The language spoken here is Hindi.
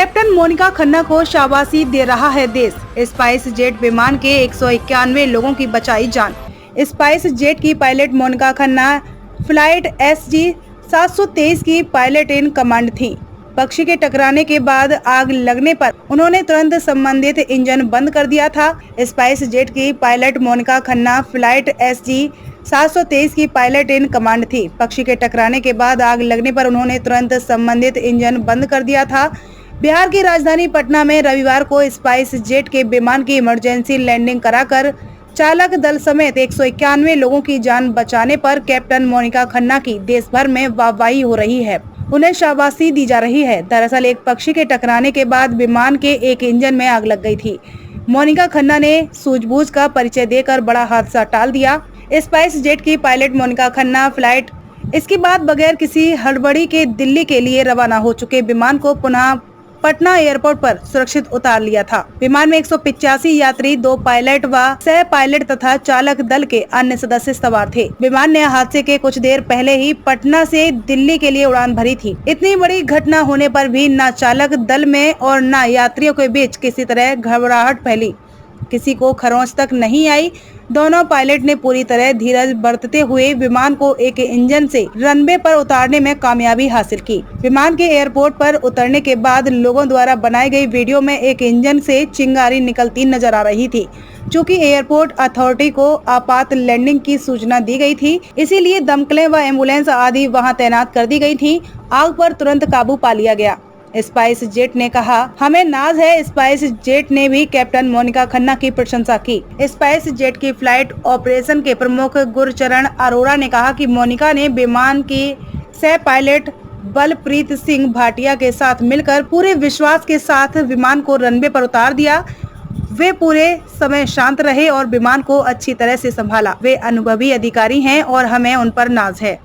कैप्टन मोनिका खन्ना को शाबाशी दे रहा है देश। स्पाइस जेट विमान के 191 लोगों की बचाई जान। स्पाइस जेट की pilot Monika Khanna flight SG 723 की पायलट इन कमांड थी। पक्षी के टकराने के बाद आग लगने पर उन्होंने तुरंत संबंधित इंजन बंद कर दिया था। स्पाइस जेट की pilot Monika Khanna flight SG 723 की पायलट इन कमांड थी। पक्षी के टकराने के बाद आग लगने पर उन्होंने तुरंत संबंधित इंजन बंद कर दिया था। बिहार की राजधानी पटना में रविवार को स्पाइस जेट के विमान की इमरजेंसी लैंडिंग कराकर चालक दल समेत 191 लोगों की जान बचाने पर कैप्टन मोनिका खन्ना की देश भर में वाहवाही हो रही है। उन्हें शाबाशी दी जा रही है। दरअसल एक पक्षी के टकराने के बाद विमान के एक इंजन में आग लग गई थी। मोनिका खन्ना ने सूझबूझ का परिचय देकर बड़ा हादसा टाल दिया। स्पाइस जेट की पायलट मोनिका खन्ना फ्लाइट इसके बाद बगैर किसी हड़बड़ी के दिल्ली के लिए रवाना हो चुके विमान को पुनः पटना एयरपोर्ट पर सुरक्षित उतार लिया था। विमान में 185 यात्री, 2 पायलट व सह पायलट तथा चालक दल के अन्य सदस्य सवार थे। विमान ने हादसे के कुछ देर पहले ही पटना से दिल्ली के लिए उड़ान भरी थी। इतनी बड़ी घटना होने पर भी न चालक दल में और न यात्रियों के बीच किसी तरह घबराहट फैली। किसी को खरोंच तक नहीं आई। दोनों पायलट ने पूरी तरह धीरज बरतते हुए विमान को एक इंजन से रनवे पर उतारने में कामयाबी हासिल की। विमान के एयरपोर्ट पर उतरने के बाद लोगों द्वारा बनाई गई वीडियो में एक इंजन से चिंगारी निकलती नजर आ रही थी। चूँकि एयरपोर्ट अथॉरिटी को आपात लैंडिंग की सूचना दी गई थी, इसीलिए दमकलें व एम्बुलेंस आदि वहां तैनात कर दी गई थी। आग पर तुरंत काबू पा लिया गया। स्पाइस जेट ने कहा, हमें नाज है। स्पाइस जेट ने भी कैप्टन मोनिका खन्ना की प्रशंसा की। स्पाइस जेट की फ्लाइट ऑपरेशन के प्रमुख गुरचरण अरोड़ा ने कहा कि मोनिका ने विमान की सह पायलट बलप्रीत सिंह भाटिया के साथ मिलकर पूरे विश्वास के साथ विमान को रनवे पर उतार दिया। वे पूरे समय शांत रहे और विमान को अच्छी तरह से संभाला। वे अनुभवी अधिकारी हैं और हमें उन पर नाज है।